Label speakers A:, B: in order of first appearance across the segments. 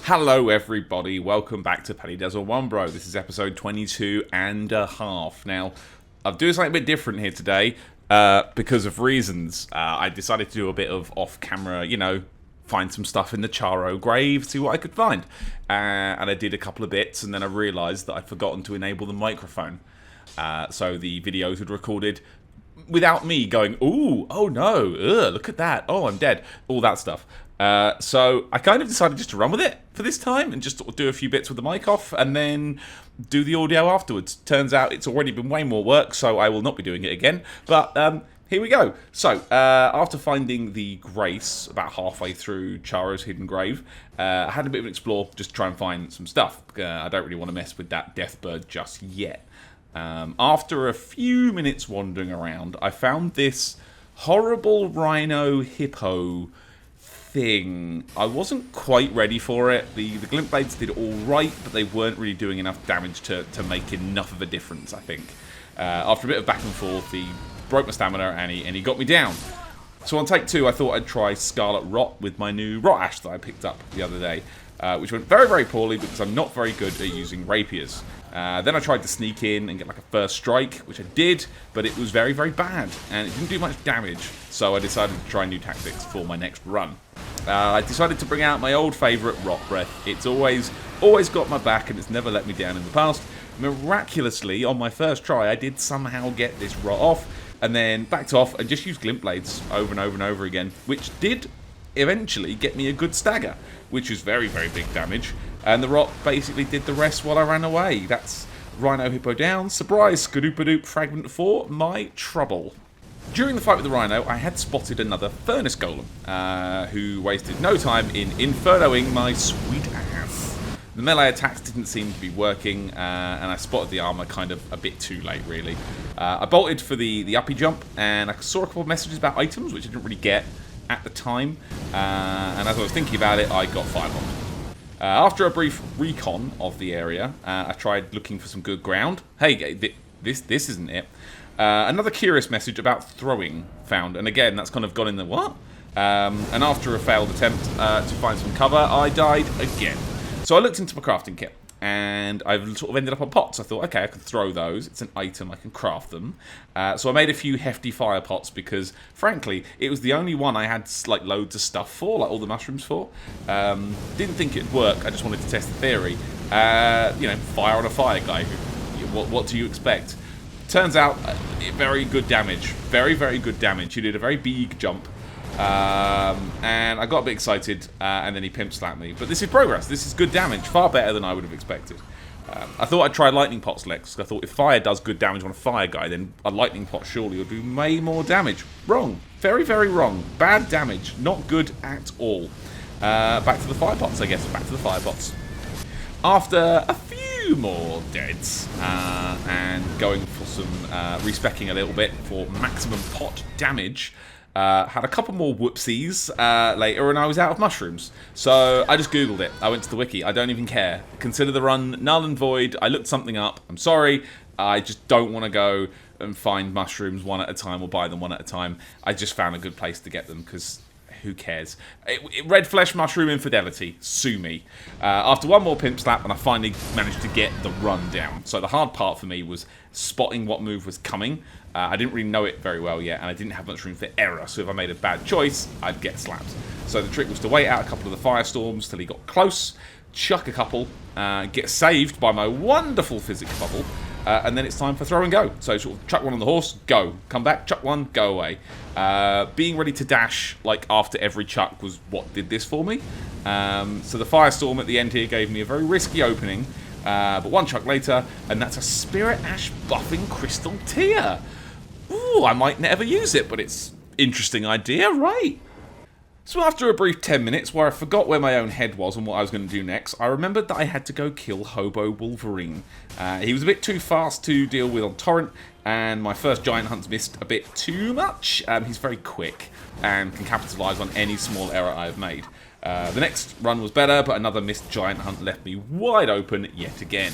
A: Hello everybody, welcome back to Penny Dazzle 1 Bro. This is episode 22 and a half. Now, I'm doing something a bit different here today because of reasons. I decided to do a bit of off-camera, find some stuff in the Charos grave, see what I could find. And I did a couple of bits, and then I realised that I'd forgotten to enable the microphone. So the videos had recorded without me going, ooh, oh no, look at that, oh, I'm dead, all that stuff. So I kind of decided just to run with it for this time and just do a few bits with the mic off and then do the audio afterwards. Turns out it's already been way more work, so I will not be doing it again. But here we go. So after finding the Grace about halfway through Charos Hidden Grave, I had a bit of an explore just to try and find some stuff. I don't really want to mess with that death bird just yet. After a few minutes wandering around, I found this horrible rhino hippo thing. I wasn't quite ready for it. The glint blades did all right, but they weren't really doing enough damage to make enough of a difference, I think. After a bit of back and forth, he broke my stamina and he got me down. So on take 2, I thought I'd try Scarlet Rot with my new Rot Ash that I picked up the other day, which went very, very poorly because I'm not very good at using rapiers. Then I tried to sneak in and get like a first strike, which I did, but it was very, very bad, and it didn't do much damage, so I decided to try new tactics for my next run. I decided to bring out my old favourite Rot Breath. It's always got my back, and it's never let me down in the past. Miraculously, on my first try, I did somehow get this Rot off, and then backed off and just used Glint Blades over and over and over again, which did eventually get me a good stagger, which was very, very big damage, and the Rot basically did the rest while I ran away. That's Rhino Hippo down. Surprise, Skadoopadoop Fragment 4, my trouble. During the fight with the Rhino, I had spotted another Furnace Golem, who wasted no time in infernoing my sweet ass. The melee attacks didn't seem to be working, and I spotted the armor kind of a bit too late, really. I bolted for the uppy jump, and I saw a couple of messages about items, which I didn't really get at the time, and as I was thinking about it, I got firebombed. After a brief recon of the area, I tried looking for some good ground. Hey, this isn't it. Another curious message about throwing found, and again, that's kind of gone in the what? And after a failed attempt to find some cover, I died again. So I looked into my crafting kit, and I've sort of ended up on pots. I thought, okay, I can throw those. It's an item, I can craft them. So I made a few hefty fire pots because, frankly, it was the only one I had like loads of stuff for, like all the mushrooms for. Didn't think it'd work. I just wanted to test the theory. Fire on a fire guy. What do you expect? Turns out, very good damage. Very, very good damage. He did a very big jump. And I got a bit excited, and then he pimp slapped me. But this is progress. This is good damage. Far better than I would have expected. I thought I'd try lightning pots next. I thought if fire does good damage on a fire guy, then a lightning pot surely will do way more damage. Wrong. Very, very wrong. Bad damage. Not good at all. Back to the fire pots, I guess. Back to the fire pots. After a few more deads, and going for some respecking a little bit for maximum pot damage, had a couple more whoopsies later, and I was out of mushrooms. So I just googled it. I went to the wiki. I don't even care. Consider the run null and void. I looked something up. I'm sorry. I just don't want to go and find mushrooms one at a time or buy them one at a time. I just found a good place to get them because who cares? Red flesh mushroom infidelity. Sue me. After one more pimp slap, and I finally managed to get the run down. So the hard part for me was spotting what move was coming. I didn't really know it very well yet, and I didn't have much room for error. So if I made a bad choice, I'd get slapped. So the trick was to wait out a couple of the firestorms till he got close, chuck a couple, get saved by my wonderful physics bubble, and then it's time for throw and go. So sort of chuck one on the horse, go. Come back, chuck one, go away. Being ready to dash like after every chuck was what did this for me. So the firestorm at the end here gave me a very risky opening, but one chuck later, and that's a Spirit Ash buffing Crystal Tear. Ooh, I might never use it, but it's an interesting idea, right? So after a brief 10 minutes where I forgot where my own head was and what I was going to do next, I remembered that I had to go kill Hobo Wolverine. He was a bit too fast to deal with on Torrent, and my first giant hunt's missed a bit too much. He's very quick and can capitalise on any small error I have made. The next run was better, but another missed giant hunt left me wide open yet again.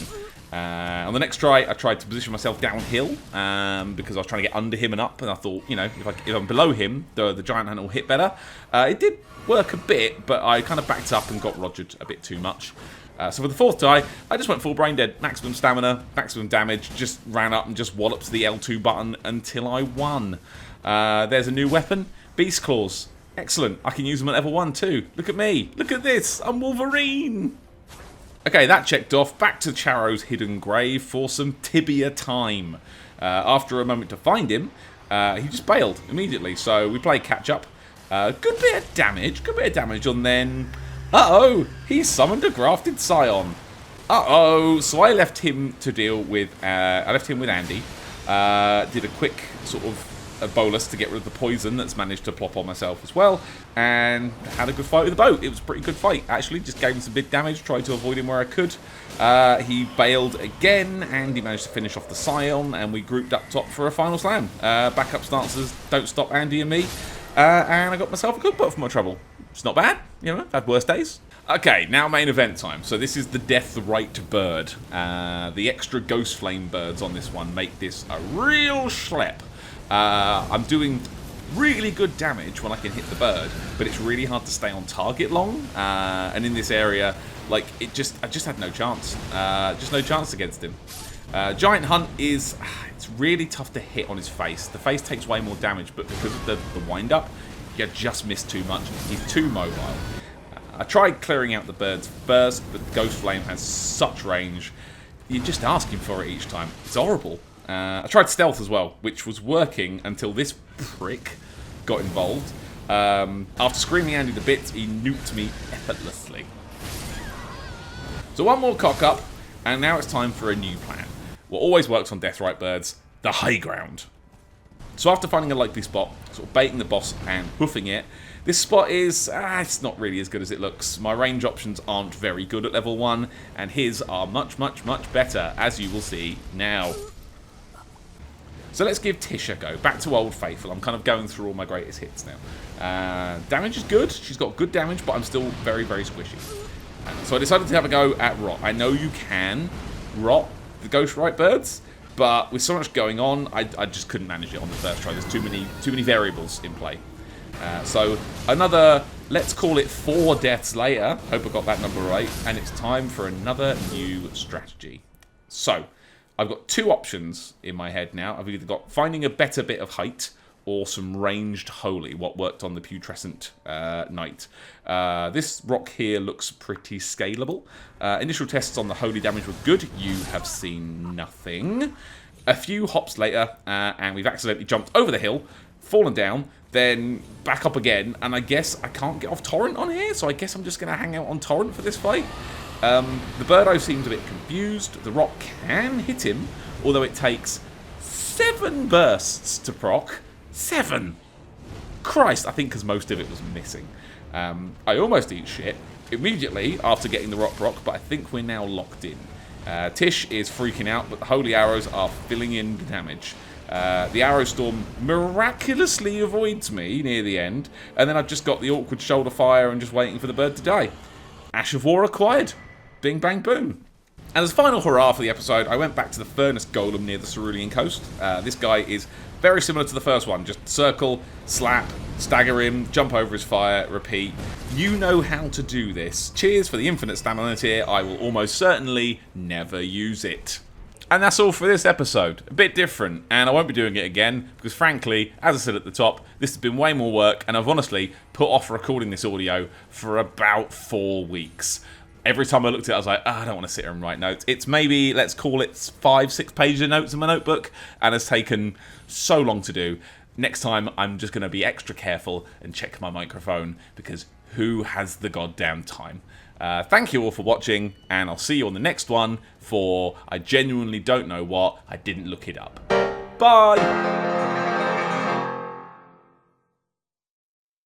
A: On the next try, I tried to position myself downhill because I was trying to get under him and up, and I thought, you know, if I'm below him, the giant hunt will hit better. It did work a bit, but I kind of backed up and got rogered a bit too much. So for the fourth try, I just went full brain dead. Maximum stamina, maximum damage, just ran up and just walloped the L2 button until I won. There's a new weapon, Beast Claws. Excellent, I can use them at level 1 too. Look at me, look at this, I'm Wolverine! Okay, that checked off. Back to Charos Hidden Grave for some Tibia time. After a moment to find him, he just bailed immediately, so we played catch up. Good bit of damage, and then... Uh-oh, he summoned a grafted scion. Uh-oh, so I left him to deal with... Andy. Did a quick sort of a bolus to get rid of the poison that's managed to plop on myself as well, and had a good fight with the boat. It was a pretty good fight, actually. Just gave him some big damage, tried to avoid him where I could. He bailed again, and he managed to finish off the scion, and we grouped up top for a final slam. Backup stances, don't stop Andy and me, and I got myself a good boat for my trouble. It's not bad, you know, I've had worse days. Okay, now main event time. So this is the Death Right bird. The extra ghost flame birds on this one make this a real schlep. I'm doing really good damage when I can hit the bird, but it's really hard to stay on target long. And in this area, like, I just had no chance. Just no chance against him. Giant Hunt is, it's really tough to hit on his face. The face takes way more damage, but because of the wind-up, you just miss too much. He's too mobile. I tried clearing out the birds first, but Ghost Flame has such range. You're just asking for it each time. It's horrible. I tried stealth as well, which was working until this prick got involved. After screaming Andy to bits, he nuked me effortlessly. So one more cock up, and now it's time for a new plan. What always works on Deathrite birds, the high ground. So after finding a likely spot, sort of baiting the boss and hoofing it, this spot is, it's not really as good as it looks. My range options aren't very good at level 1, and his are much, much, much better, as you will see now. So let's give Tish a go. Back to Old Faithful. I'm kind of going through all my greatest hits now. Damage is good. She's got good damage, but I'm still very, very squishy. So I decided to have a go at Rot. I know you can Rot the Ghostwrite birds, but with so much going on, I just couldn't manage it on the first try. There's too many variables in play. So another, let's call it 4 deaths later. Hope I got that number right. And it's time for another new strategy. So I've got 2 options in my head now. I've either got finding a better bit of height or some ranged holy, what worked on the putrescent knight. This rock here looks pretty scalable. Initial tests on the holy damage were good. You have seen nothing. A few hops later, and we've accidentally jumped over the hill, fallen down, then back up again, and I guess I can't get off Torrent on here, so I guess I'm just going to hang out on Torrent for this fight. The Birdo seems a bit confused. The rock can hit him, although it takes 7 bursts to proc. 7! Christ, I think because most of it was missing. I almost eat shit immediately after getting the rock proc, but I think we're now locked in. Tish is freaking out, but the holy arrows are filling in the damage. The arrow storm miraculously avoids me near the end, and then I've just got the awkward shoulder fire and just waiting for the bird to die. Ash of War acquired. Bing, bang, boom. And as a final hurrah for the episode, I went back to the Furnace Golem near the Cerulean coast. This guy is very similar to the first one. Just circle, slap, stagger him, jump over his fire, repeat. You know how to do this. Cheers for the infinite stamina tier. I will almost certainly never use it. And that's all for this episode. A bit different, and I won't be doing it again, because frankly, as I said at the top, this has been way more work, and I've honestly put off recording this audio for about 4 weeks. Every time I looked at it, I was like, I don't want to sit here and write notes. It's maybe, let's call it 5-6 pages of notes in my notebook, and it's taken so long to do. Next time, I'm just going to be extra careful and check my microphone, because who has the goddamn time? Thank you all for watching, and I'll see you on the next one for I genuinely don't know what. I didn't look it up. Bye!